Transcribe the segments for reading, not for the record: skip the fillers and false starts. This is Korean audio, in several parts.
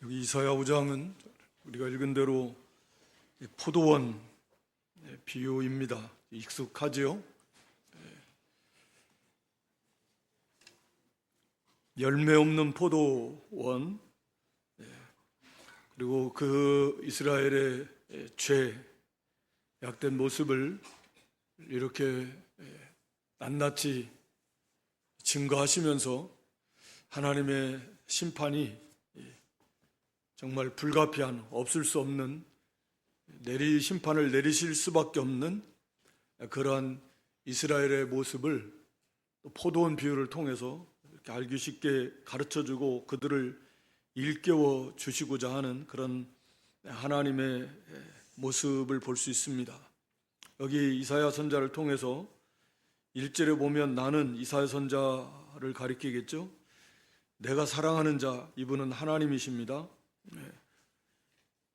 여기 이사야 5장은 우리가 읽은 대로 포도원 비유입니다. 익숙하지요? 열매 없는 포도원, 그리고 그 이스라엘의 죄, 약된 모습을 이렇게 낱낱이 증거하시면서 하나님의 심판이 정말 불가피한, 없을 수 없는 심판을 내리실 수밖에 없는 그러한 이스라엘의 모습을 포도원 비유를 통해서 이렇게 알기 쉽게 가르쳐주고 그들을 일깨워 주시고자 하는 그런 하나님의 모습을 볼 수 있습니다. 여기 이사야 선자를 통해서 1절에 보면 나는 이사야 선자를 가리키겠죠. 내가 사랑하는 자, 이분은 하나님이십니다.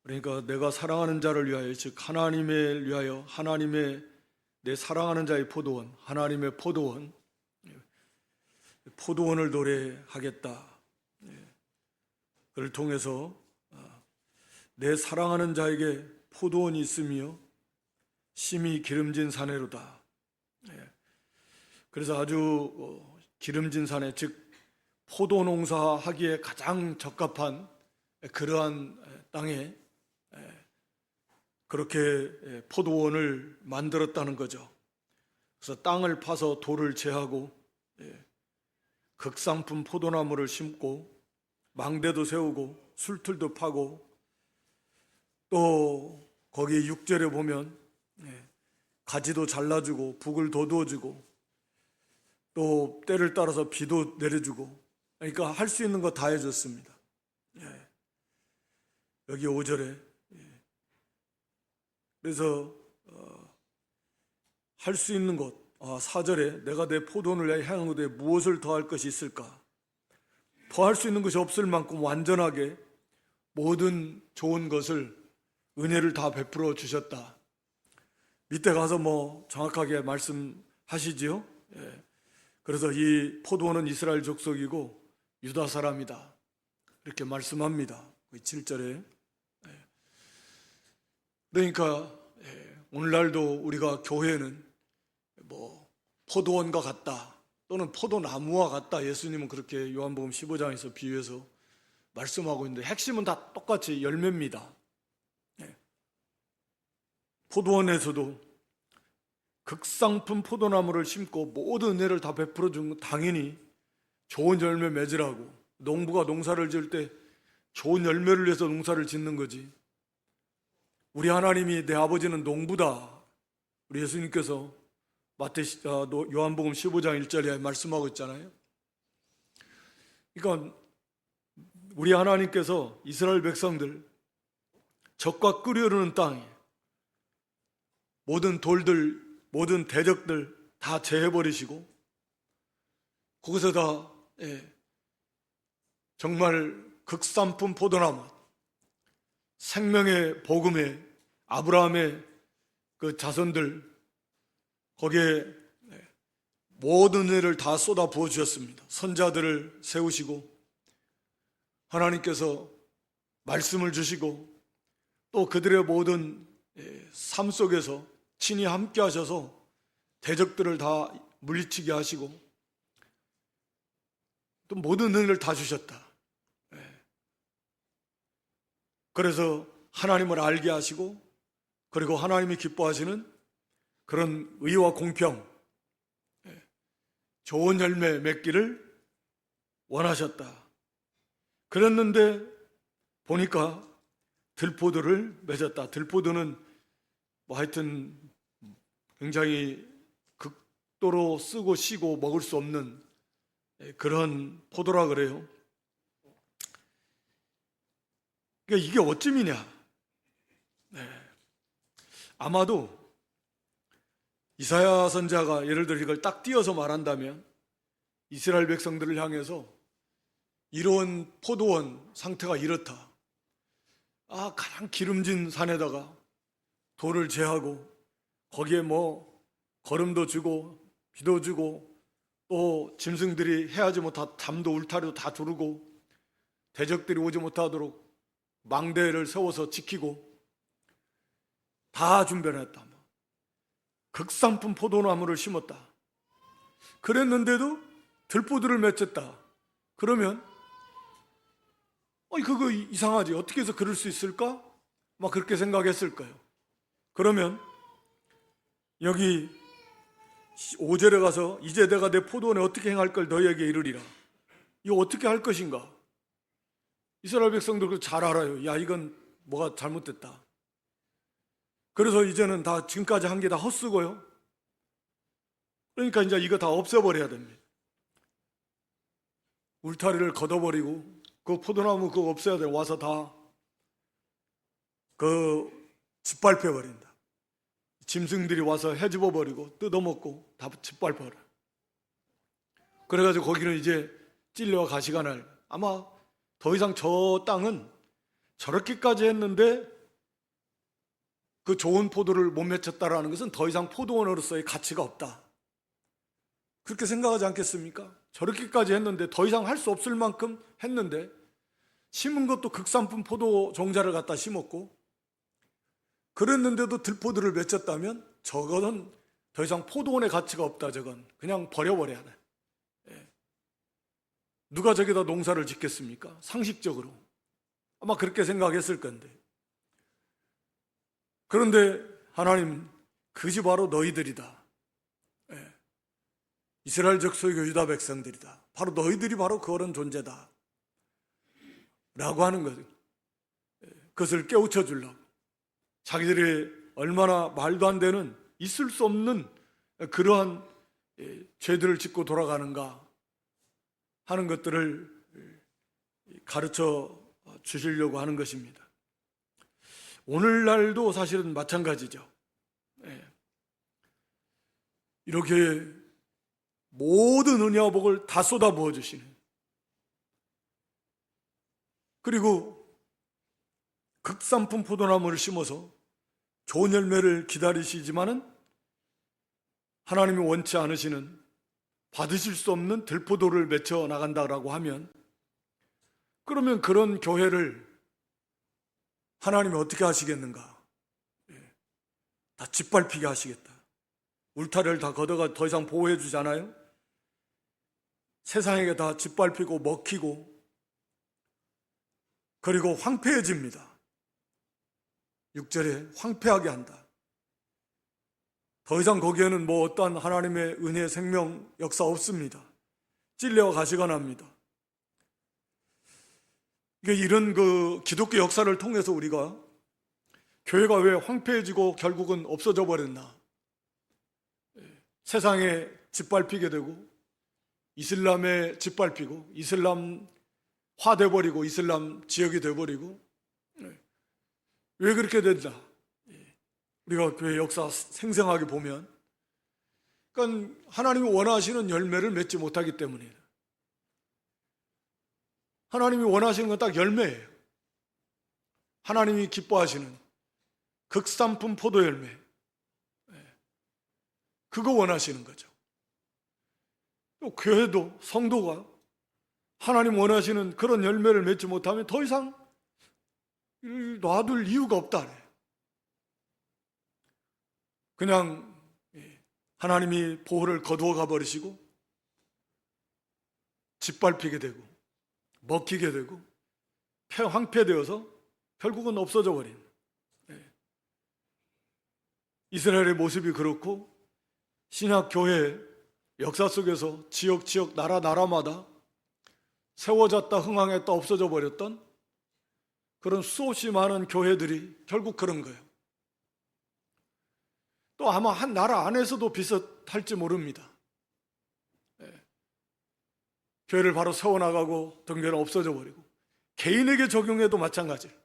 그러니까 내가 사랑하는 자를 위하여, 즉 하나님을 위하여, 하나님의 내 사랑하는 자의 포도원, 하나님의 포도원, 포도원을 노래하겠다. 그를 통해서 내 사랑하는 자에게 포도원이 있으며 심히 기름진 산에로다. 그래서 아주 기름진 산에, 즉 포도 농사하기에 가장 적합한 그러한 땅에 그렇게 포도원을 만들었다는 거죠. 그래서 땅을 파서 돌을 제하고 극상품 포도나무를 심고 망대도 세우고 술틀도 파고, 또 거기 6절에 보면 가지도 잘라주고 북을 돋워주고 또 때를 따라서 비도 내려주고, 그러니까 할 수 있는 거 다 해줬습니다. 여기 5절에 그래서 할 수 있는 것, 4절에 내가 내 포도원을 위하여 향하되 무엇을 더할 것이 있을까? 더할 수 있는 것이 없을 만큼 완전하게 모든 좋은 것을, 은혜를 다 베풀어 주셨다. 밑에 가서 정확하게 말씀하시지요. 그래서 이 포도원은 이스라엘 족속이고 유다 사람이다, 이렇게 말씀합니다. 7절에. 그러니까 오늘날도 우리가 교회는 포도원과 같다, 또는 포도나무와 같다, 예수님은 그렇게 요한복음 15장에서 비유해서 말씀하고 있는데 핵심은 다 똑같이 열매입니다. 포도원에서도 극상품 포도나무를 심고 모든 은혜를 다 베풀어 준 건 당연히 좋은 열매 맺으라고, 농부가 농사를 지을 때 좋은 열매를 위해서 농사를 짓는 거지. 우리 하나님이 내 아버지는 농부다, 우리 예수님께서 요한복음 15장 1절에 말씀하고 있잖아요. 그러니까 우리 하나님께서 이스라엘 백성들 적과 끓여오르는 땅에 모든 돌들, 모든 대적들 다 제해버리시고 거기서 다 정말 극상품 포도나무, 생명의 복음의 아브라함의 그 자손들, 거기에 모든 은혜를 다 쏟아 부어 주셨습니다. 선자들을 세우시고 하나님께서 말씀을 주시고 또 그들의 모든 삶 속에서 친히 함께 하셔서 대적들을 다 물리치게 하시고 또 모든 은혜를 다 주셨다. 그래서 하나님을 알게 하시고, 그리고 하나님이 기뻐하시는 그런 의와 공평, 좋은 열매 맺기를 원하셨다. 그랬는데 보니까 들포도를 맺었다. 들포도는 하여튼 굉장히 극도로 쓰고 쉬고 먹을 수 없는 그런 포도라 그래요. 그러니까 이게 어쯤이냐? 아마도 이사야 선자가 예를 들어 이걸 딱 띄어서 말한다면 이스라엘 백성들을 향해서 이런 포도원 상태가 이렇다. 가장 기름진 산에다가 돌을 제하고 거기에 거름도 주고 비도 주고 또 짐승들이 헤아지 못한 잠도 울타리도 다 두르고 대적들이 오지 못하도록 망대를 세워서 지키고 다 준비해놨다. 극상품 포도나무를 심었다. 그랬는데도 들포들을 맺혔다. 그러면 그거 이상하지. 어떻게 해서 그럴 수 있을까? 막 그렇게 생각했을 거예요. 그러면 여기 5절에 가서 이제 내가 내 포도원에 어떻게 행할 걸 너희에게 이르리라. 이거 어떻게 할 것인가? 이스라엘 백성들도 잘 알아요. 야, 이건 뭐가 잘못됐다. 그래서 이제는 다 지금까지 한 게 다 헛쓰고요. 그러니까 이제 이거 다 없애버려야 됩니다. 울타리를 걷어버리고 그 포도나무 그거 없애야 돼. 와서 다 짓밟혀버린다. 짐승들이 와서 헤집어버리고 뜯어먹고 다 짓밟아라. 그래가지고 거기는 이제 찔려와 가시가 날, 아마 더 이상 저 땅은 저렇게까지 했는데 그 좋은 포도를 못 맺혔다라는 것은 더 이상 포도원으로서의 가치가 없다. 그렇게 생각하지 않겠습니까? 저렇게까지 했는데 더 이상 할 수 없을 만큼 했는데 심은 것도 극상품 포도 종자를 갖다 심었고 그랬는데도 들포들을 맺혔다면 저거는 더 이상 포도원의 가치가 없다. 저건 그냥 버려버려야 돼. 누가 저기다 농사를 짓겠습니까? 상식적으로 아마 그렇게 생각했을 건데, 그런데 하나님 그 집 바로 너희들이다. 이스라엘 족속의 유다 백성들이다. 바로 너희들이 바로 그런 존재다 라고 하는 거죠. 그것을 깨우쳐 주려고 자기들이 얼마나 말도 안 되는 있을 수 없는 그러한 죄들을 짓고 돌아가는가 하는 것들을 가르쳐 주시려고 하는 것입니다. 오늘날도 사실은 마찬가지죠. 이렇게 모든 은혜와 복을 다 쏟아부어 주시는, 그리고 극상품 포도나무를 심어서 좋은 열매를 기다리시지만은 하나님이 원치 않으시는 받으실 수 없는 들포도를 맺혀 나간다라고 하면, 그러면 그런 교회를 하나님이 어떻게 하시겠는가? 다 짓밟히게 하시겠다. 울타리를 다 걷어가 더 이상 보호해 주지 않아요? 세상에게 다 짓밟히고 먹히고 그리고 황폐해집니다. 6절에 황폐하게 한다. 더 이상 거기에는 뭐 어떠한 하나님의 은혜, 생명, 역사 없습니다. 찔려 가시가 납니다. 이런 기독교 역사를 통해서 우리가 교회가 왜 황폐해지고 결국은 없어져 버렸나? 세상에 짓밟히게 되고 이슬람에 짓밟히고 이슬람화 돼버리고 이슬람 지역이 돼버리고, 왜 그렇게 된다? 우리가 교회 역사 생생하게 보면, 그러니까 하나님이 원하시는 열매를 맺지 못하기 때문이에요. 하나님이 원하시는 건 딱 열매예요. 하나님이 기뻐하시는 극상품 포도 열매, 그거 원하시는 거죠. 또 교회도, 성도가 하나님 원하시는 그런 열매를 맺지 못하면 더 이상 놔둘 이유가 없다. 그냥 하나님이 보호를 거두어 가버리시고 짓밟히게 되고 먹히게 되고 황폐되어서 결국은 없어져 버린 이스라엘의 모습이 그렇고, 신약 교회 역사 속에서 지역 나라마다 세워졌다 흥황했다 없어져 버렸던 그런 수없이 많은 교회들이 결국 그런 거예요. 또 아마 한 나라 안에서도 비슷할지 모릅니다. 교회를 바로 세워나가고 등교는 없어져 버리고, 개인에게 적용해도 마찬가지예요.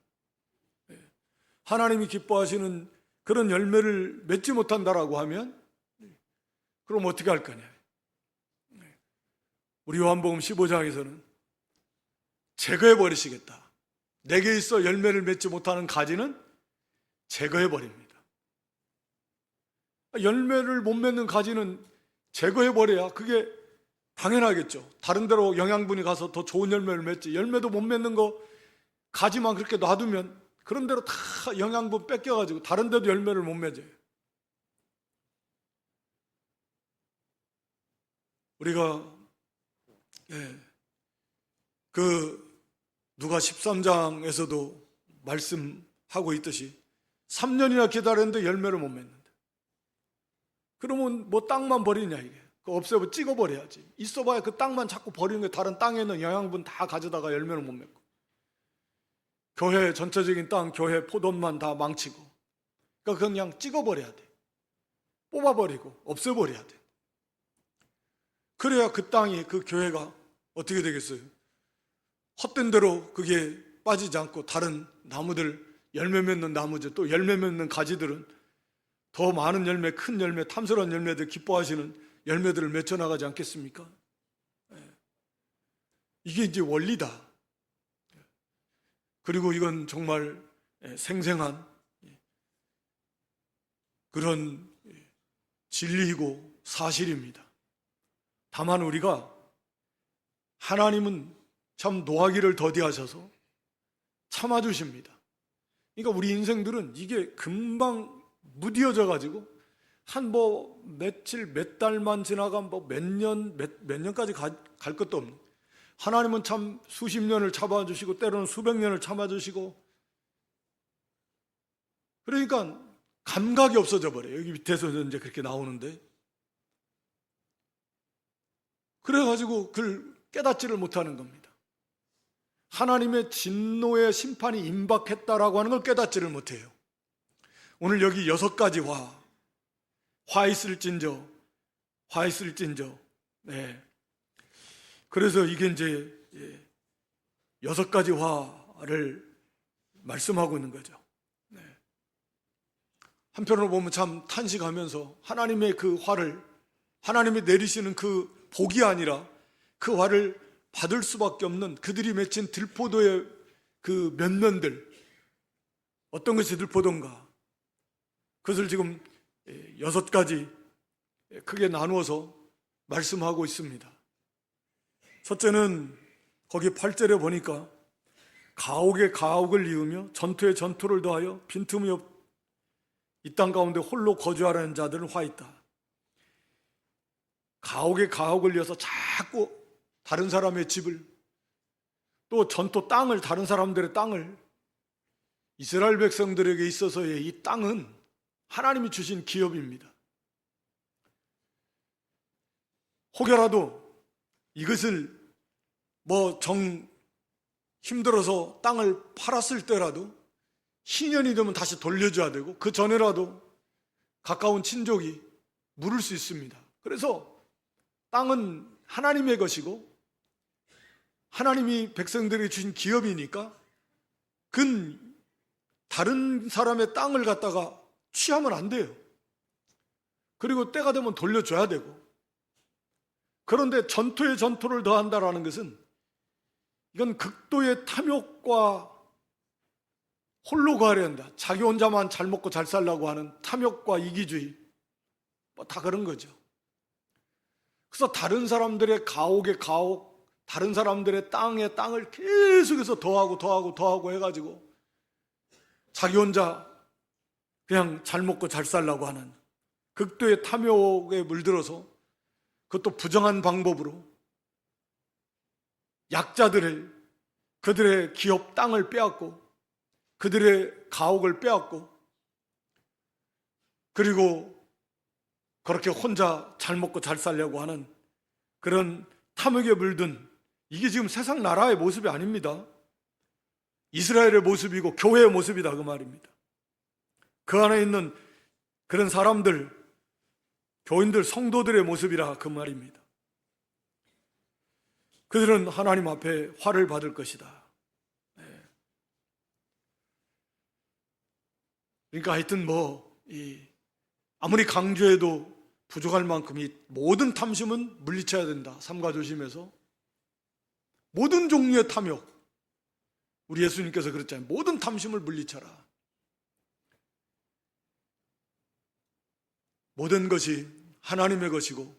하나님이 기뻐하시는 그런 열매를 맺지 못한다라고 하면 그럼 어떻게 할 거냐? 우리 요한복음 15장에서는 제거해 버리시겠다. 내게 있어 열매를 맺지 못하는 가지는 제거해 버립니다. 열매를 못 맺는 가지는 제거해 버려야 그게 당연하겠죠. 다른 데로 영양분이 가서 더 좋은 열매를 맺지, 열매도 못 맺는 거 가지만 그렇게 놔두면 그런 대로 다 영양분 뺏겨가지고 다른 데도 열매를 못 맺어요. 우리가 누가 13장에서도 말씀하고 있듯이 3년이나 기다렸는데 열매를 못 맺는다. 그러면 뭐 땅만 버리냐 이게. 그거 없애고 찍어버려야지. 있어봐야 그 땅만 자꾸 버리는 게 다른 땅에는 영양분 다 가져다가 열매를 못 맺고. 교회 전체적인 땅, 교회 포돈만 다 망치고. 그러니까 그냥 찍어버려야 돼. 뽑아버리고 없애버려야 돼. 그래야 그 땅이, 그 교회가 어떻게 되겠어요? 헛된 대로 그게 빠지지 않고 다른 나무들, 열매 맺는 나무들, 또 열매 맺는 가지들은 더 많은 열매, 큰 열매, 탐스러운 열매들, 기뻐하시는 열매들을 맺혀나가지 않겠습니까? 이게 이제 원리다. 그리고 이건 정말 생생한 그런 진리이고 사실입니다. 다만 우리가 하나님은 참 노하기를 더디하셔서 참아주십니다. 그러니까 우리 인생들은 이게 금방 무뎌져 가지고 한 뭐 며칠 몇 달만 지나가면 뭐 몇 년까지 갈 것도 없는, 하나님은 참 수십 년을 참아주시고 때로는 수백 년을 참아주시고, 그러니까 감각이 없어져 버려요. 여기 밑에서 이제 그렇게 나오는데, 그래가지고 그걸 깨닫지를 못하는 겁니다. 하나님의 진노의 심판이 임박했다라고 하는 걸 깨닫지를 못해요. 오늘 여기 6가지 화 있을진저, 화 있을진저. 네. 그래서 이게 이제 6가지 화를 말씀하고 있는 거죠. 네. 한편으로 보면 참 탄식하면서 하나님의 그 화를, 하나님이 내리시는 그 복이 아니라 그 화를 받을 수밖에 없는 그들이 맺힌 들포도의 그 면면들, 어떤 것이 들포도인가, 그것을 지금 6가지 크게 나누어서 말씀하고 있습니다. 첫째는 거기 8절에 보니까 가옥에 가옥을 이으며 전투에 전투를 더하여 빈틈이 이 땅 가운데 홀로 거주하라는 자들은 화 있다. 가옥에 가옥을 이어서 자꾸 다른 사람의 집을, 또 전토 땅을, 다른 사람들의 땅을, 이스라엘 백성들에게 있어서의 이 땅은 하나님이 주신 기업입니다. 혹여라도 이것을 힘들어서 땅을 팔았을 때라도 희년이 되면 다시 돌려줘야 되고, 그 전에라도 가까운 친족이 물을 수 있습니다. 그래서 땅은 하나님의 것이고 하나님이 백성들에게 주신 기업이니까 그건 다른 사람의 땅을 갖다가 취하면 안 돼요. 그리고 때가 되면 돌려줘야 되고. 그런데 전토에 전토를 더한다라는 것은 이건 극도의 탐욕과 홀로 가려 한다. 자기 혼자만 잘 먹고 잘 살려고 하는 탐욕과 이기주의, 다 그런 거죠. 그래서 다른 사람들의 가옥에 가옥, 다른 사람들의 땅에 땅을 계속해서 더하고 해가지고 자기 혼자 그냥 잘 먹고 잘 살려고 하는 극도의 탐욕에 물들어서, 그것도 부정한 방법으로 그들의 기업 땅을 빼앗고 그들의 가옥을 빼앗고, 그리고 그렇게 혼자 잘 먹고 잘 살려고 하는 그런 탐욕에 물든, 이게 지금 세상 나라의 모습이 아닙니다. 이스라엘의 모습이고 교회의 모습이다, 그 말입니다. 그 안에 있는 그런 사람들, 교인들, 성도들의 모습이라 그 말입니다. 그들은 하나님 앞에 화를 받을 것이다. 그러니까 하여튼 아무리 강조해도 부족할 만큼 이 모든 탐심은 물리쳐야 된다. 삼가 조심해서 모든 종류의 탐욕, 우리 예수님께서 그랬잖아요. 모든 탐심을 물리쳐라. 모든 것이 하나님의 것이고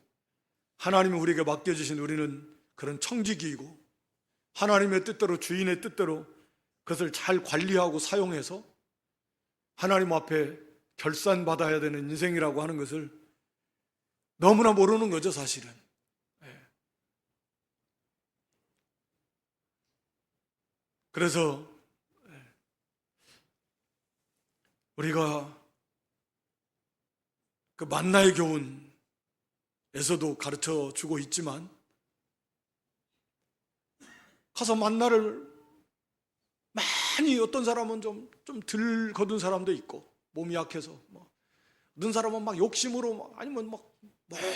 하나님이 우리에게 맡겨주신 우리는 그런 청지기이고 하나님의 뜻대로, 주인의 뜻대로 그것을 잘 관리하고 사용해서 하나님 앞에 결산받아야 되는 인생이라고 하는 것을 너무나 모르는 거죠, 사실은. 그래서 우리가 그 만나의 교훈에서도 가르쳐 주고 있지만, 가서 만나를 많이, 어떤 사람은 좀 덜 거둔 사람도 있고, 몸이 약해서, 어떤 사람은 막 욕심으로, 아니면 막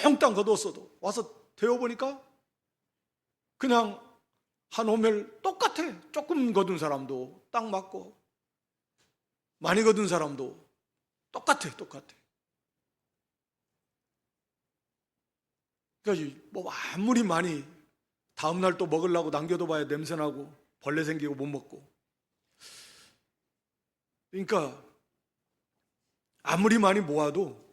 몽땅 거뒀어도 와서 데워보니까 그냥 한 오멜 똑같아. 조금 거둔 사람도 딱 맞고, 많이 거둔 사람도 똑같아. 그러니까 뭐 아무리 많이 다음날 또 먹으려고 남겨둬봐야 냄새나고 벌레 생기고 못 먹고. 그러니까 아무리 많이 모아도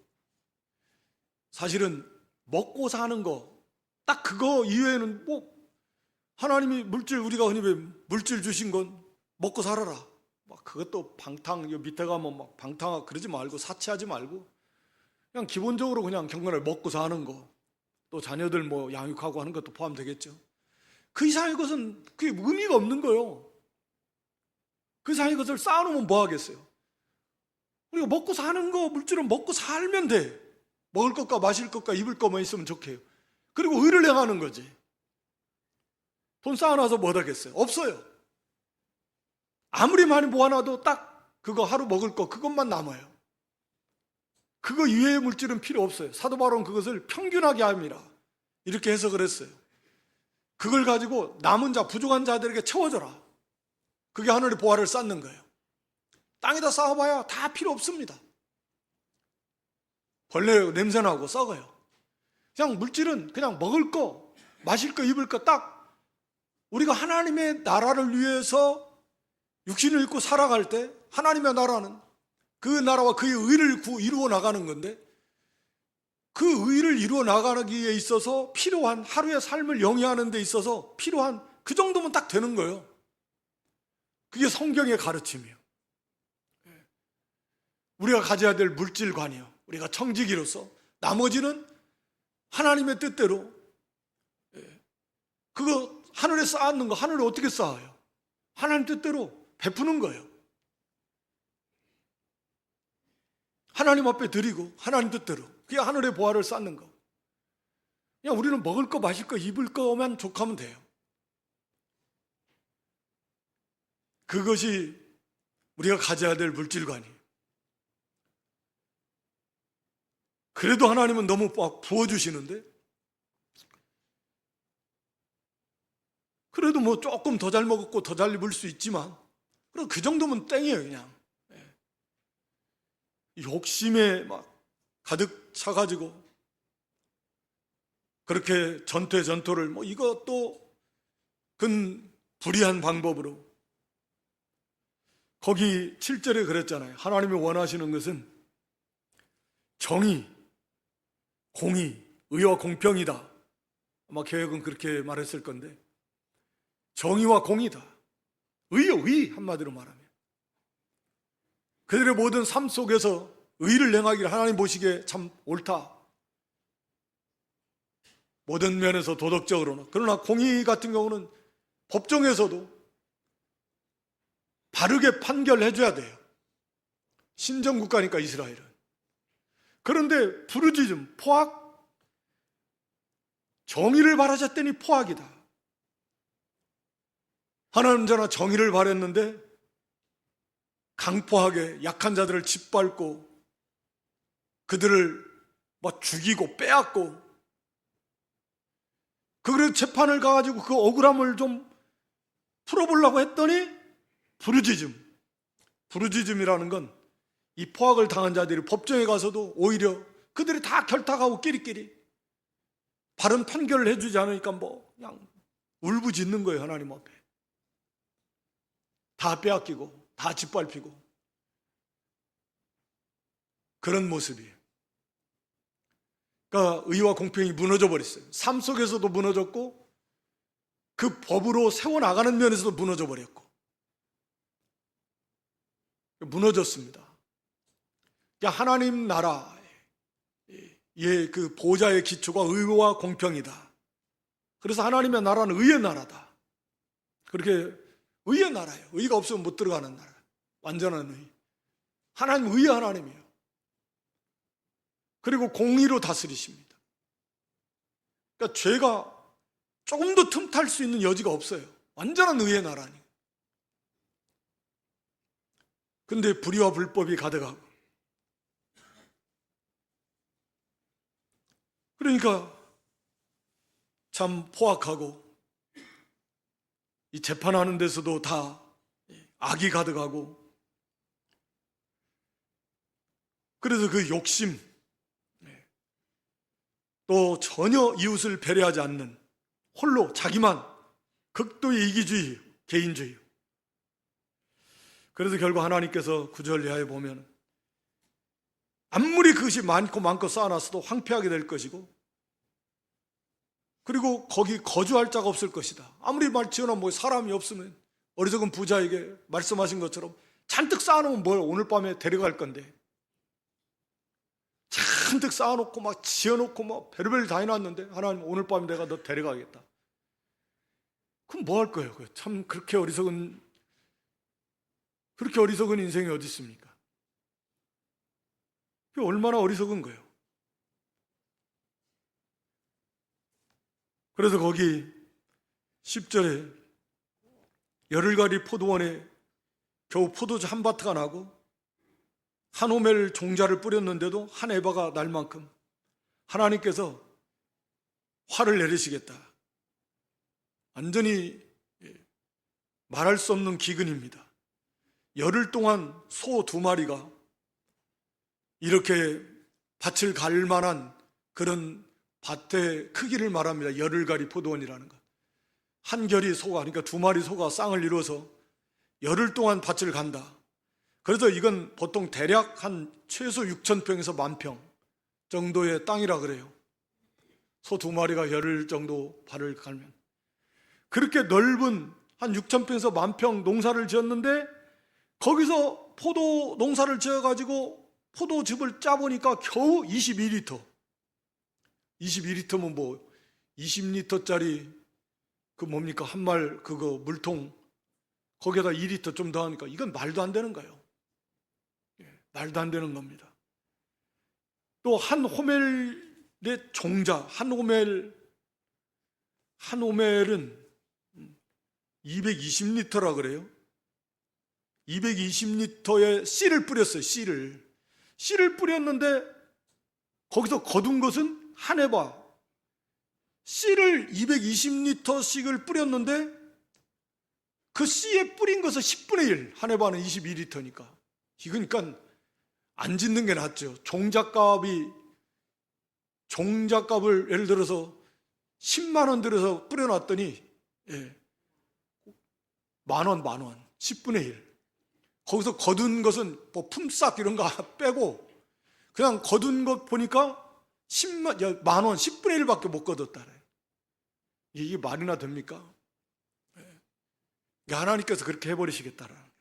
사실은 먹고 사는 거, 딱 그거 이외에는 뭐 하나님이 물질, 우리가 흔히 왜 물질 주신 건 먹고 살아라, 막 그것도 방탕, 요 밑에 가면 막 방탕하고 그러지 말고, 사치하지 말고 그냥 기본적으로 그냥 경건하게 먹고 사는 거, 또 자녀들 뭐 양육하고 하는 것도 포함되겠죠. 그 이상의 것은 그게 의미가 없는 거예요. 그 이상의 것을 쌓아놓으면 뭐 하겠어요? 우리가 먹고 사는 거, 물질은 먹고 살면 돼. 먹을 것과 마실 것과 입을 것만 있으면 좋게요. 그리고 의를 행하는 거지. 돈 쌓아놔서 뭐 하겠어요? 없어요. 아무리 많이 모아놔도 딱 그거 하루 먹을 거, 그것만 남아요. 그거 이외의 물질은 필요 없어요. 사도 바울은 그것을 평균하게 함이라 이렇게 해석을 했어요. 그걸 가지고 남은 자, 부족한 자들에게 채워줘라. 그게 하늘의 보화를 쌓는 거예요. 땅에다 쌓아봐야 다 필요 없습니다. 벌레 냄새나고 썩어요. 그냥 물질은 그냥 먹을 거, 마실 거, 입을 거, 딱 우리가 하나님의 나라를 위해서 육신을 입고 살아갈 때, 하나님의 나라는 그 나라와 그의 의를 이루어 나가는 건데, 그 의를 이루어 나가기에 있어서 필요한, 하루의 삶을 영위하는 데 있어서 필요한 그 정도면 딱 되는 거예요. 그게 성경의 가르침이에요. 우리가 가져야 될 물질관이요, 우리가 청지기로서 나머지는 하나님의 뜻대로, 그거 하늘에 쌓는 거 하늘에 어떻게 쌓아요? 하나님 뜻대로 베푸는 거예요. 하나님 앞에 드리고 하나님 뜻대로, 그게 하늘의 보화를 쌓는 거. 그냥 우리는 먹을 거, 마실 거, 입을 거만 족하면 돼요. 그것이 우리가 가져야 될 물질관이에요. 그래도 하나님은 너무 부어주시는데, 그래도 뭐 조금 더 잘 먹었고 더 잘 입을 수 있지만, 그럼 그 정도면 땡이에요. 그냥 욕심에 막 가득 차가지고 그렇게 전토를 뭐 이것도 근 불의한 방법으로. 거기 7절에 그랬잖아요. 하나님이 원하시는 것은 정의, 공의, 의와 공평이다. 아마 개혁은 그렇게 말했을 건데, 정의와 공의다. 의요, 의, 한마디로 말하면 그들의 모든 삶 속에서 의를 행하기를 하나님 보시기에 참 옳다. 모든 면에서 도덕적으로는. 그러나 공의 같은 경우는 법정에서도 바르게 판결해줘야 돼요. 신정국가니까 이스라엘은. 그런데 부르짖음, 포악, 정의를 바라셨더니 포악이다. 하나님 자나 정의를 바랬는데 강포하게 약한 자들을 짓밟고 그들을 막 죽이고 빼앗고, 그래서 재판을 가가지고 그 억울함을 좀 풀어보려고 했더니 부르짖음이라는 건 이 포악을 당한 자들이 법정에 가서도 오히려 그들이 다 결탁하고 끼리끼리 바른 판결을 해주지 않으니까 뭐 그냥 울부짖는 거예요. 하나님 앞에 다 빼앗기고 다 짓밟히고, 그런 모습이에요. 그러니까 의와 공평이 무너져 버렸어요. 삶 속에서도 무너졌고 그 법으로 세워나가는 면에서도 무너져 버렸고, 무너졌습니다. 하나님 나라의 그 보좌의 기초가 의와 공평이다. 그래서 하나님의 나라는 의의 나라다. 그렇게 의의 나라예요. 의가 없으면 못 들어가는 나라. 완전한 의. 하나님 의의 하나님이에요. 그리고 공의로 다스리십니다. 그러니까 죄가 조금 더 틈탈 수 있는 여지가 없어요. 완전한 의의 나라니. 근데 불의와 불법이 가득하고, 그러니까 참 포악하고, 이 재판하는 데서도 다 악이 가득하고, 그래서 그 욕심, 또 전혀 이웃을 배려하지 않는 홀로 자기만, 극도의 이기주의, 개인주의. 그래서 결국 하나님께서 9절 이하에 보면 아무리 그것이 많고 쌓아놨어도 황폐하게 될 것이고, 그리고 거기 거주할 자가 없을 것이다. 아무리 말 지어놓으면 사람이 없으면 어리석은 부자에게 말씀하신 것처럼 잔뜩 쌓아놓으면 뭘 오늘 밤에 데려갈 건데, 잔뜩 쌓아놓고 막 지어놓고 막 별의별 다 해놨는데 하나님 오늘 밤에 내가 너 데려가겠다. 그럼 뭐 할 거예요? 참 그렇게 어리석은 인생이 어디 있습니까? 그게 얼마나 어리석은 거예요. 그래서 거기 10절에 열흘가리 포도원에 겨우 포도주 한 바트가 나고 한 호멜 종자를 뿌렸는데도 한 에바가 날 만큼 하나님께서 화를 내리시겠다. 완전히 말할 수 없는 기근입니다. 열흘 동안 소 2마리가 이렇게 밭을 갈 만한 그런 밭의 크기를 말합니다. 열흘가리 포도원이라는 것. 한 결이 소가, 그러니까 2마리 소가 쌍을 이루어서 열흘 동안 밭을 간다. 그래서 이건 보통 대략 한 최소 6,000평에서 10,000평 정도의 땅이라 그래요. 소 2마리가 열흘 정도 밭을 갈면. 그렇게 넓은 한 6,000평에서 10,000평 농사를 지었는데 거기서 포도 농사를 지어가지고 포도즙을 짜보니까 겨우 22리터. 22리터면 뭐 20리터짜리 그 뭡니까? 한 말 그거 물통 거기에다 2리터 좀 더 하니까 이건 말도 안 되는 거예요. 말도 안 되는 겁니다. 또 한 호멜의 종자, 한 호멜은 220리터라 그래요. 220리터의 씨를 뿌렸어요. 씨를 뿌렸는데 거기서 거둔 것은 한 에바. 씨를 220리터씩을 뿌렸는데 그 씨에 뿌린 것은 10분의 1, 한 에바는 22리터니까. 그러니까 안 짓는 게 낫죠. 종잣값을 예를 들어서 10만 원 들여서 뿌려놨더니 만 원, 10분의 1. 거기서 거둔 것은 뭐 품삯 이런 거 빼고 그냥 거둔 것 보니까 만 원, 10분의 1밖에 못 거뒀다래. 이게 말이나 됩니까? 하나님께서 그렇게 해버리시겠다라.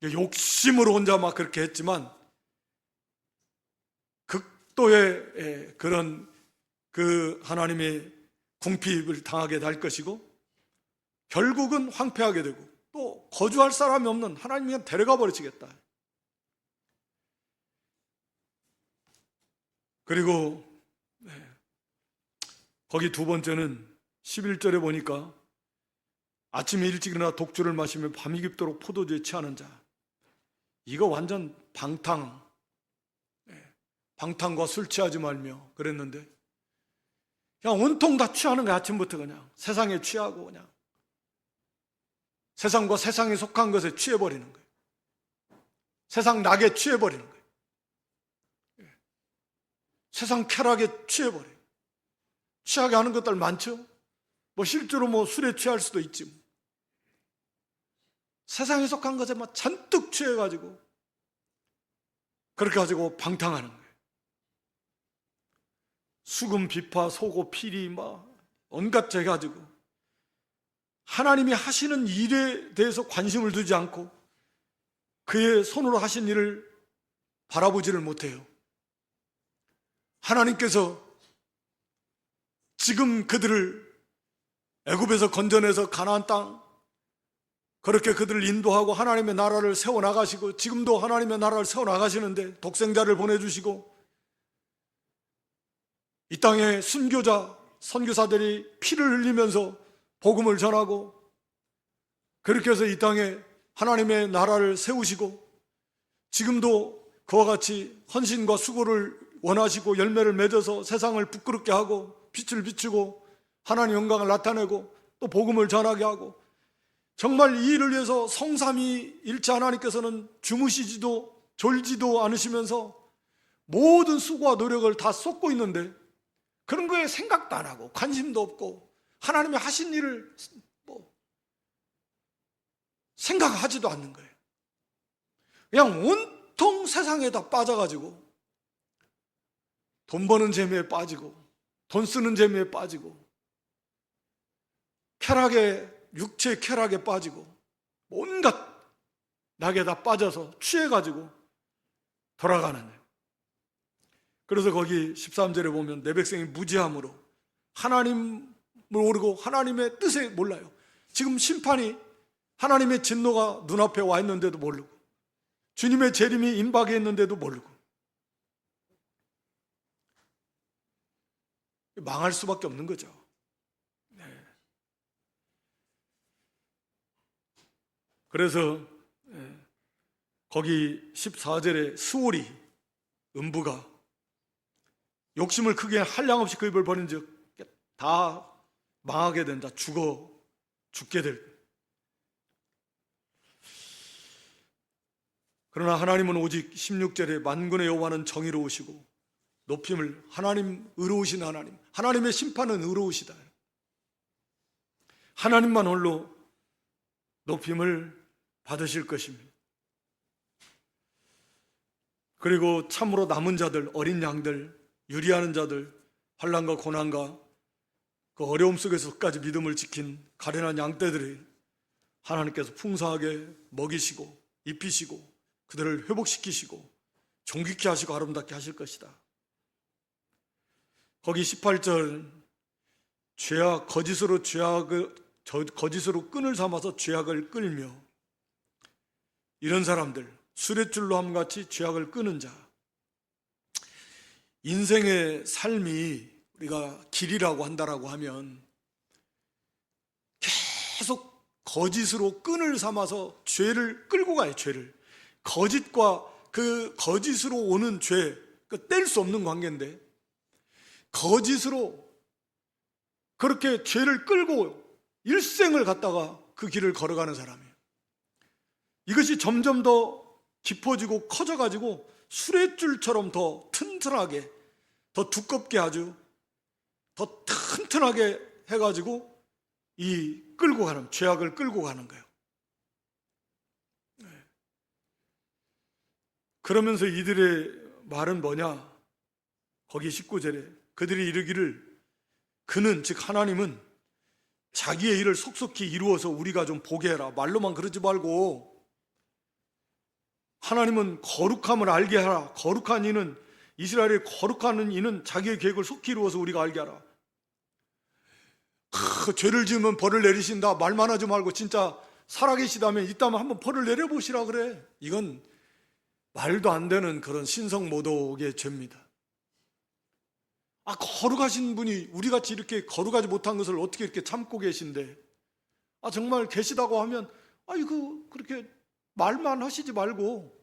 욕심으로 혼자 막 그렇게 했지만 극도의 그런 그 하나님의 궁핍을 당하게 될 것이고 결국은 황폐하게 되고 또 거주할 사람이 없는 하나님이 그냥 데려가 버리시겠다. 그리고 거기 두 번째는 11절에 보니까 아침에 일찍 일어나 독주를 마시며 밤이 깊도록 포도주에 취하는 자. 이거 완전 방탕과 술 취하지 말며 그랬는데 그냥 온통 다 취하는 거야. 아침부터 그냥 세상에 취하고 그냥 세상과 세상에 속한 것에 취해버리는 거예요. 세상 낙에 취해버리는 거예요. 세상 쾌락에 취해버려요. 취하게 하는 것들 많죠. 뭐 실제로 뭐 술에 취할 수도 있지. 세상에 속한 것에 막 잔뜩 취해가지고 그렇게 가지고 방탕하는 거예요. 수금, 비파, 소고, 피리 막 온갖 죄 가지고 하나님이 하시는 일에 대해서 관심을 두지 않고 그의 손으로 하신 일을 바라보지를 못해요. 하나님께서 지금 그들을 애굽에서 건져내서 가나안 땅 그렇게 그들을 인도하고 하나님의 나라를 세워나가시고 지금도 하나님의 나라를 세워나가시는데 독생자를 보내주시고 이 땅에 순교자, 선교사들이 피를 흘리면서 복음을 전하고 그렇게 해서 이 땅에 하나님의 나라를 세우시고 지금도 그와 같이 헌신과 수고를 원하시고 열매를 맺어서 세상을 부끄럽게 하고 빛을 비추고 하나님의 영광을 나타내고 또 복음을 전하게 하고 정말 이 일을 위해서 성삼위일체 하나님께서는 주무시지도 졸지도 않으시면서 모든 수고와 노력을 다 쏟고 있는데 그런 거에 생각도 안 하고 관심도 없고 하나님이 하신 일을 생각하지도 않는 거예요. 그냥 온통 세상에다 빠져가지고 돈 버는 재미에 빠지고 돈 쓰는 재미에 빠지고 육체의 쾌락에 빠지고 온갖 낙에 다 빠져서 취해가지고 돌아가는 거예요. 그래서 거기 13절에 보면 내 백성이 무지함으로 하나님을 모르고 하나님의 뜻을 몰라요. 지금 심판이 하나님의 진노가 눈앞에 와 있는데도 모르고 주님의 재림이 임박해 있는데도 모르고 망할 수밖에 없는 거죠. 네. 그래서 거기 14절에 스올이 음부가 욕심을 크게 한량없이 그 입을 버린 즉 다 망하게 된다. 죽게 될. 그러나 하나님은 오직 16절에 만군의 여호와는 정의로우시고 높임을 하나님 의로우신 하나님 하나님의 심판은 의로우시다. 하나님만 홀로 높임을 받으실 것입니다. 그리고 참으로 남은 자들 어린 양들 유리하는 자들 환난과 고난과 그 어려움 속에서까지 믿음을 지킨 가련한 양떼들이 하나님께서 풍성하게 먹이시고 입히시고 그들을 회복시키시고 존귀케 하시고 아름답게 하실 것이다. 거기 18절 거짓으로 끈을 삼아서 죄악을 끌며 이런 사람들 수레줄로 함같이 죄악을 끄는 자. 인생의 삶이 우리가 길이라고 한다라고 하면 계속 거짓으로 끈을 삼아서 죄를 끌고 가요. 죄를 거짓과 그 거짓으로 오는 죄, 뗄 수 없는 관계인데 거짓으로 그렇게 죄를 끌고 일생을 갖다가 그 길을 걸어가는 사람이에요. 이것이 점점 더 깊어지고 커져가지고 수레줄처럼 더 튼튼하게 더 두껍게 아주 더 튼튼하게 해가지고 이 끌고 가는 죄악을 끌고 가는 거예요. 그러면서 이들의 말은 뭐냐? 거기 19절에 그들이 이르기를 그는 즉 하나님은 자기의 일을 속속히 이루어서 우리가 좀 보게 해라. 말로만 그러지 말고 하나님은 거룩함을 알게 하라. 거룩한 이는 이스라엘의 거룩한 이는 자기의 계획을 속히 이루어서 우리가 알게 하라. 죄를 지으면 벌을 내리신다. 말만 하지 말고 진짜 살아계시다면 있다면 한번 벌을 내려보시라 그래. 이건 말도 안 되는 그런 신성모독의 죄입니다. 거룩하신 분이 우리같이 이렇게 거룩하지 못한 것을 어떻게 이렇게 참고 계신데 정말 계시다고 하면 이거 그렇게 말만 하시지 말고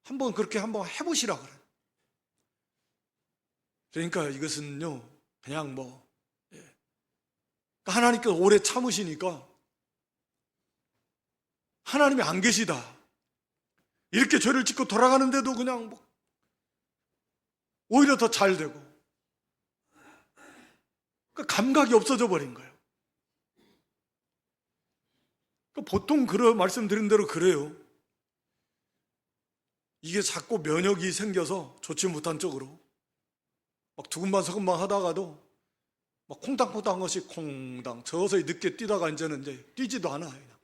한번 그렇게 한번 해보시라 그래. 그러니까 이것은요 그냥 하나님께서 오래 참으시니까 하나님이 안 계시다 이렇게 죄를 짓고 돌아가는데도 그냥 오히려 더 잘 되고 감각이 없어져 버린 거예요. 보통 말씀드린 대로 그래요. 이게 자꾸 면역이 생겨서 좋지 못한 쪽으로 두근만 서근만 하다가도 막 콩당콩당 한 것이 콩당 서서히 늦게 뛰다가 이제는 이제 뛰지도 않아요. 그냥.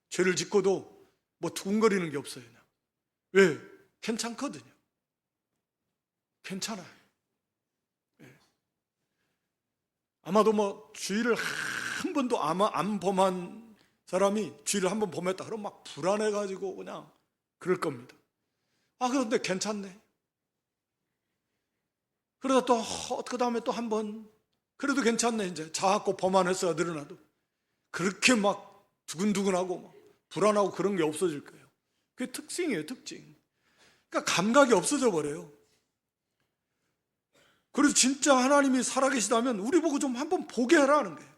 죄를 짓고도 뭐 두근거리는 게 없어요. 그냥. 왜? 괜찮거든요. 괜찮아요. 예. 아마도 뭐 주의를 한 번도 아마 안 범한 사람이 주의를 한 번 범했다 그러면 막 불안해가지고 그냥 그럴 겁니다. 아, 그런데 괜찮네. 그러다 또 그 다음에 또 한 번 그래도 괜찮네. 이제 자꾸 범한 횟수가 늘어나도 그렇게 막 두근두근하고 막 불안하고 그런 게 없어질 거예요. 그게 특징이에요, 특징. 그러니까 감각이 없어져 버려요. 그래서 진짜 하나님이 살아계시다면 우리 보고 좀 한번 보게 하라는 거예요.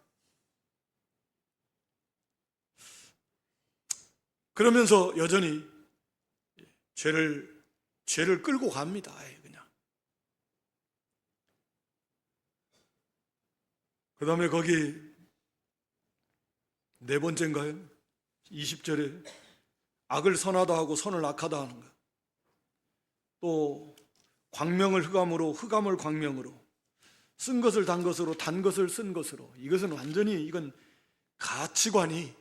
그러면서 여전히 죄를 끌고 갑니다. 그냥. 그 다음에 거기 네 번째인가요? 20절에 악을 선하다 하고 선을 악하다 하는 거. 또 광명을 흑암으로 흑암을 광명으로 쓴 것을 단 것으로 단 것을 쓴 것으로. 이것은 완전히 이건 가치관이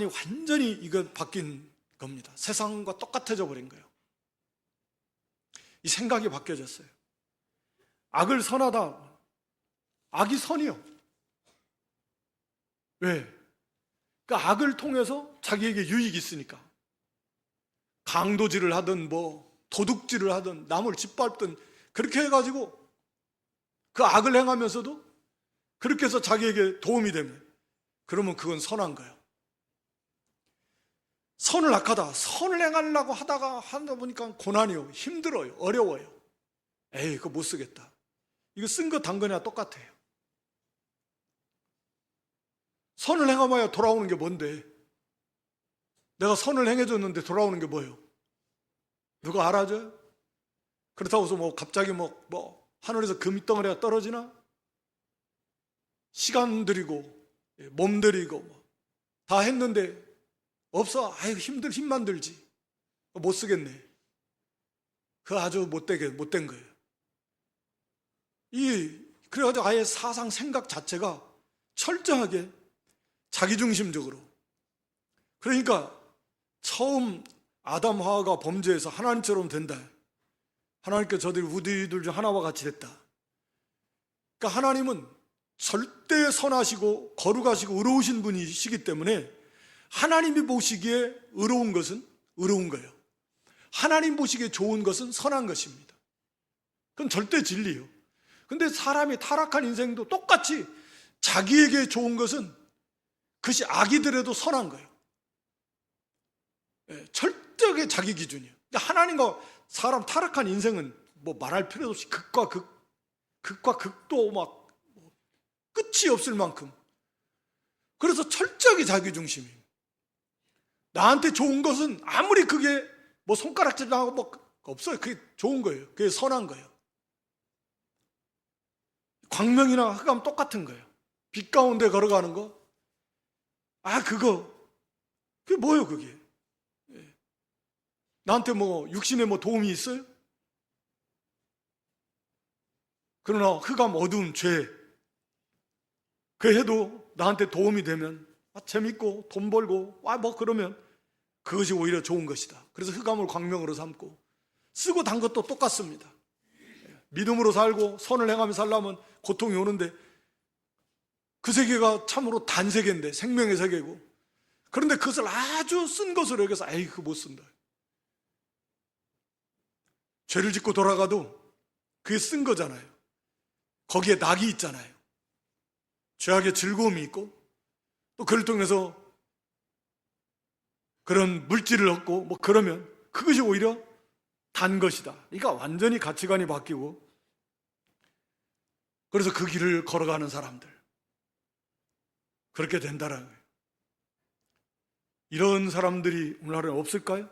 완전히 이건 바뀐 겁니다. 세상과 똑같아져 버린 거예요. 이 생각이 바뀌어졌어요. 악을 선하다. 악이 선이요. 왜? 그러니까 악을 통해서 자기에게 유익이 있으니까. 강도질을 하든 뭐 도둑질을 하든 남을 짓밟든 그렇게 해가지고 그 악을 행하면서도 그렇게 해서 자기에게 도움이 되면 그러면 그건 선한 거예요. 선을 악하다. 선을 행하려고 하다 보니까 고난이요. 힘들어요. 어려워요. 에이, 그거 못 쓰겠다. 이거 쓴 거 단 거냐 똑같아요. 선을 행하면 돌아오는 게 뭔데? 내가 선을 행해줬는데 돌아오는 게 뭐예요? 누가 알아줘요? 그렇다고 해서 뭐 갑자기 뭐 하늘에서 금덩어리가 떨어지나? 시간 들이고 몸 들이고 다 했는데 없어. 아유, 힘만 들지. 못 쓰겠네. 그 아주 못된 거예요. 그래가지고 아예 사상 생각 자체가 철저하게 자기중심적으로. 그러니까 처음 아담 하와가 범죄해서 하나님처럼 된다. 하나님께 저들이 우리들 중 하나와 같이 됐다. 그러니까 하나님은 절대 선하시고 거룩하시고 의로우신 분이시기 때문에 하나님이 보시기에 의로운 것은 의로운 거예요. 하나님 보시기에 좋은 것은 선한 것입니다. 그건 절대 진리예요. 근데 사람이 타락한 인생도 똑같이 자기에게 좋은 것은 그것이 악이더라도 선한 거예요. 철저하게 자기 기준이에요. 하나님과 사람 타락한 인생은 뭐 말할 필요도 없이 극과 극도 막 끝이 없을 만큼. 그래서 철저하게 자기 중심이에요. 나한테 좋은 것은 아무리 그게 뭐 손가락질 나고 뭐 없어요. 그게 좋은 거예요. 그게 선한 거예요. 광명이나 흑암 똑같은 거예요. 빛 가운데 걸어가는 거. 그게 뭐예요, 그게? 나한테 뭐 육신에 뭐 도움이 있어요? 그러나 흑암 어두운 죄, 그 해도 나한테 도움이 되면 재밌고 돈 벌고 뭐 그러면 그것이 오히려 좋은 것이다. 그래서 흑암을 광명으로 삼고 쓰고 단 것도 똑같습니다. 믿음으로 살고 선을 행하며 살려면 고통이 오는데 그 세계가 참으로 단 세계인데 생명의 세계고, 그런데 그것을 아주 쓴 것으로 여겨서 그거 못 쓴다. 죄를 짓고 돌아가도 그게 쓴 거잖아요. 거기에 낙이 있잖아요. 죄악의 즐거움이 있고 또 그를 통해서 그런 물질을 얻고 뭐 그러면 그것이 오히려 단 것이다. 그러니까 완전히 가치관이 바뀌고, 그래서 그 길을 걸어가는 사람들 그렇게 된다는 거예요. 이런 사람들이 우리나라에 없을까요?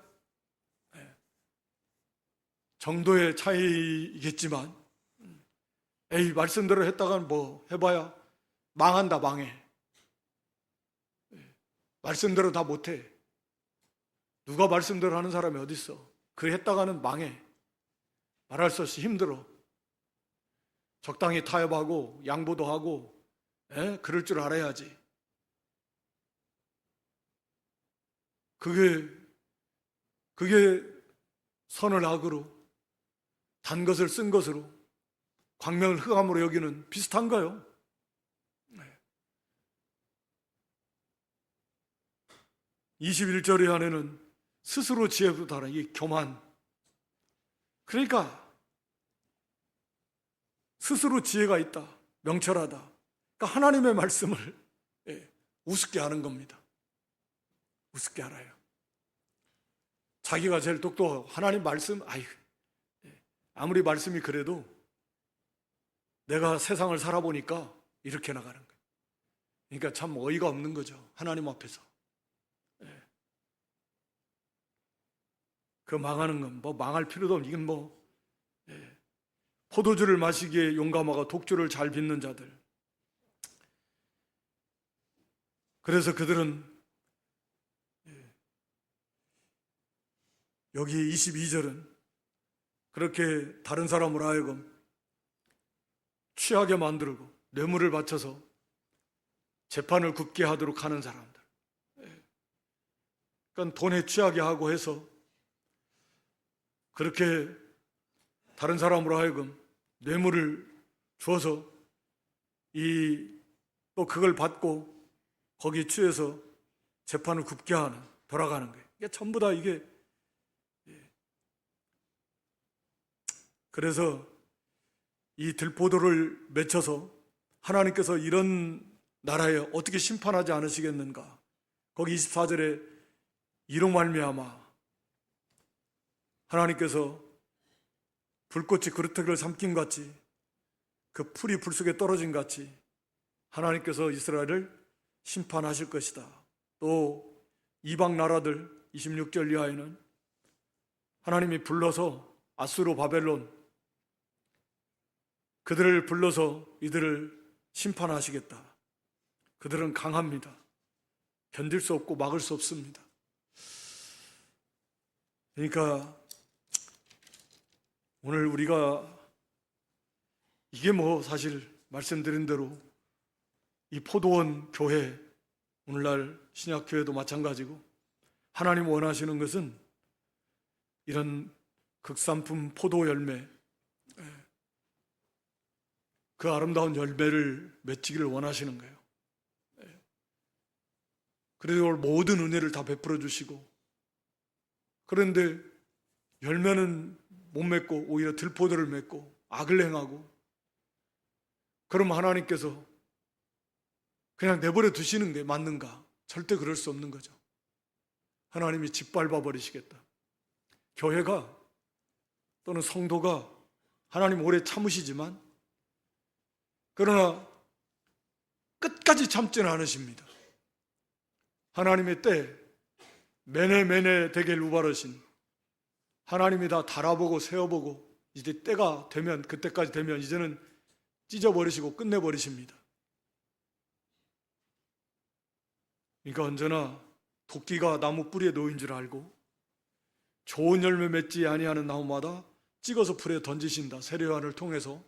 정도의 차이겠지만 말씀대로 했다가 뭐 해봐야 망한다, 망해. 말씀대로 다 못해. 누가 말씀대로 하는 사람이 어디 있어? 그 했다가는 망해. 말할 수 없이 힘들어. 적당히 타협하고 양보도 하고 그럴 줄 알아야지. 그게 선을 악으로, 단 것을 쓴 것으로, 광명을 흑암으로 여기는 비슷한가요? 21절의 안에는 스스로 지혜보다는 이 교만. 그러니까 스스로 지혜가 있다, 명철하다. 그러니까 하나님의 말씀을 우습게 하는 겁니다. 우습게 알아요. 자기가 제일 똑똑하고 하나님 말씀, 아무리 말씀이 그래도 내가 세상을 살아보니까 이렇게 나가는 거예요. 그러니까 참 어이가 없는 거죠, 하나님 앞에서. 그 망하는 건 뭐 망할 필요도 없는, 이건 포도주를 마시기에 용감하고 독주를 잘 빚는 자들. 그래서 그들은 여기 22절은 그렇게 다른 사람으로 하여금 취하게 만들고 뇌물을 바쳐서 재판을 굽게 하도록 하는 사람들. 그러니까 돈에 취하게 하고 해서 그렇게 다른 사람으로 하여금 뇌물을 주어서 또 그걸 받고 거기에 취해서 재판을 굽게 하는, 돌아가는 거예요. 이게 전부 다 이게. 그래서 이 들포도를 맺혀서 하나님께서 이런 나라에 어떻게 심판하지 않으시겠는가. 거기 24절에 이로 말미암아 하나님께서 불꽃이 그루터기를 삼킨 같이, 그 풀이 불 속에 떨어진 같이 하나님께서 이스라엘을 심판하실 것이다. 또 이방 나라들 26절 이하에는 하나님이 불러서 아수르, 바벨론, 그들을 불러서 이들을 심판하시겠다. 그들은 강합니다. 견딜 수 없고 막을 수 없습니다. 그러니까 오늘 우리가 이게 사실 말씀드린 대로 이 포도원 교회, 오늘날 신약교회도 마찬가지고, 하나님 원하시는 것은 이런 극산품 포도 열매, 그 아름다운 열매를 맺기를 원하시는 거예요. 그래서 모든 은혜를 다 베풀어 주시고, 그런데 열매는 못 맺고 오히려 들포도를 맺고 악을 행하고, 그럼 하나님께서 그냥 내버려 두시는 게 맞는가? 절대 그럴 수 없는 거죠. 하나님이 짓밟아 버리시겠다. 교회가 또는 성도가 하나님 오래 참으시지만, 그러나 끝까지 참지는 않으십니다. 하나님의 때 매네 되게 루바르신 하나님이 다 달아보고 세어보고 이제 때가 되면, 그때까지 되면 이제는 찢어버리시고 끝내버리십니다. 그러니까 언제나 도끼가 나무 뿌리에 놓인 줄 알고 좋은 열매 맺지 아니하는 나무마다 찍어서 풀에 던지신다. 세례요한을 통해서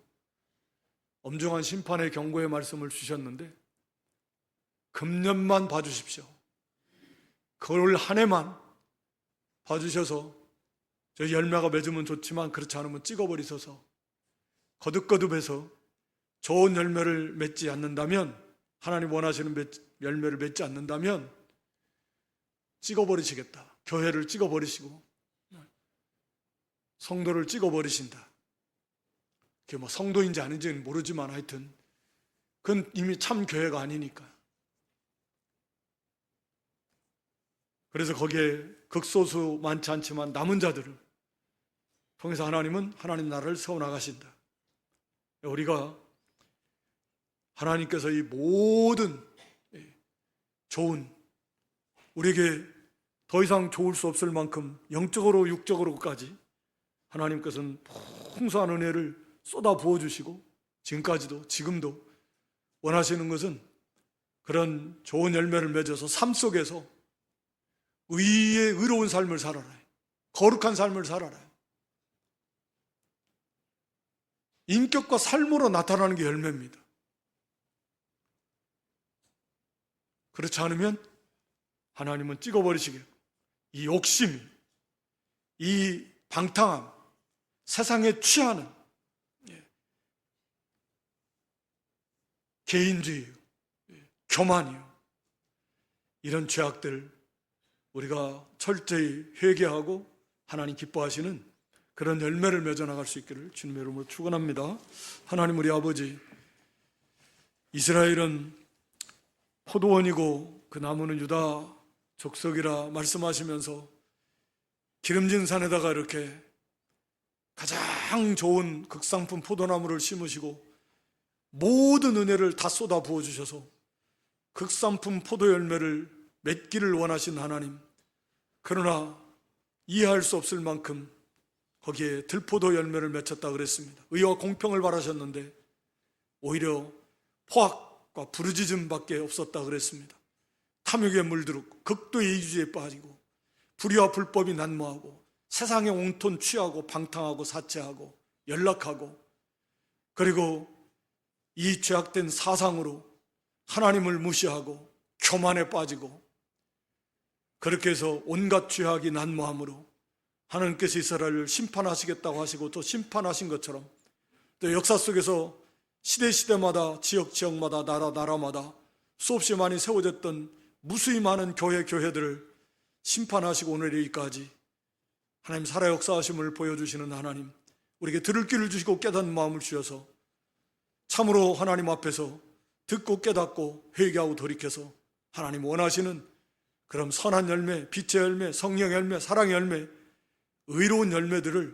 엄중한 심판의 경고의 말씀을 주셨는데, 금년만 봐주십시오. 그걸 한 해만 봐주셔서 저 열매가 맺으면 좋지만 그렇지 않으면 찍어버리셔서 거듭거듭해서 좋은 열매를 맺지 않는다면, 하나님 원하시는 열매를 맺지 않는다면 찍어버리시겠다. 교회를 찍어버리시고 성도를 찍어버리신다. 그게 성도인지 아닌지는 모르지만 하여튼 그건 이미 참 교회가 아니니까. 그래서 거기에 극소수 많지 않지만 남은 자들을 통해서 하나님은 하나님 나라를 세워나가신다. 우리가 하나님께서 이 모든 좋은, 우리에게 더 이상 좋을 수 없을 만큼 영적으로 육적으로까지 하나님께서는 풍성한 은혜를 쏟아 부어주시고, 지금까지도 지금도 원하시는 것은 그런 좋은 열매를 맺어서 삶 속에서 의로운 삶을 살아라, 거룩한 삶을 살아라. 인격과 삶으로 나타나는 게 열매입니다. 그렇지 않으면 하나님은 찍어버리시겠고, 이 욕심이, 이 방탕함, 세상에 취하는 개인주의, 교만이요, 이런 죄악들 우리가 철저히 회개하고 하나님 기뻐하시는 그런 열매를 맺어 나갈 수 있기를 주님의 이름으로 축원합니다. 하나님 우리 아버지, 이스라엘은 포도원이고 그 나무는 유다 족속이라 말씀하시면서 기름진 산에다가 이렇게 가장 좋은 극상품 포도나무를 심으시고 모든 은혜를 다 쏟아 부어주셔서 극상품 포도 열매를 맺기를 원하신 하나님, 그러나 이해할 수 없을 만큼 거기에 들포도 열매를 맺혔다 그랬습니다. 의와 공평을 바라셨는데 오히려 포악과 부르짖음밖에 없었다 그랬습니다. 탐욕에 물들었고 극도의 이주에 빠지고 불의와 불법이 난무하고 세상에 옹톤 취하고 방탕하고 사채하고 연락하고, 그리고 이 죄악된 사상으로 하나님을 무시하고 교만에 빠지고, 그렇게 해서 온갖 죄악이 난무함으로 하나님께서 이스라엘을 심판하시겠다고 하시고 또 심판하신 것처럼 또 역사 속에서 시대마다 지역마다 나라마다 수없이 많이 세워졌던 무수히 많은 교회들을 심판하시고 오늘 여기까지 하나님 살아 역사하심을 보여주시는 하나님, 우리에게 들을 귀를 주시고 깨닫는 마음을 주셔서 참으로 하나님 앞에서 듣고 깨닫고 회개하고 돌이켜서 하나님 원하시는 그런 선한 열매, 빛의 열매, 성령의 열매, 사랑의 열매, 의로운 열매들을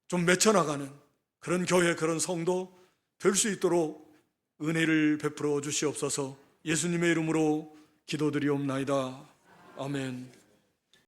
좀 맺혀나가는 그런 교회, 그런 성도 될 수 있도록 은혜를 베풀어 주시옵소서. 예수님의 이름으로 기도드리옵나이다. 아멘.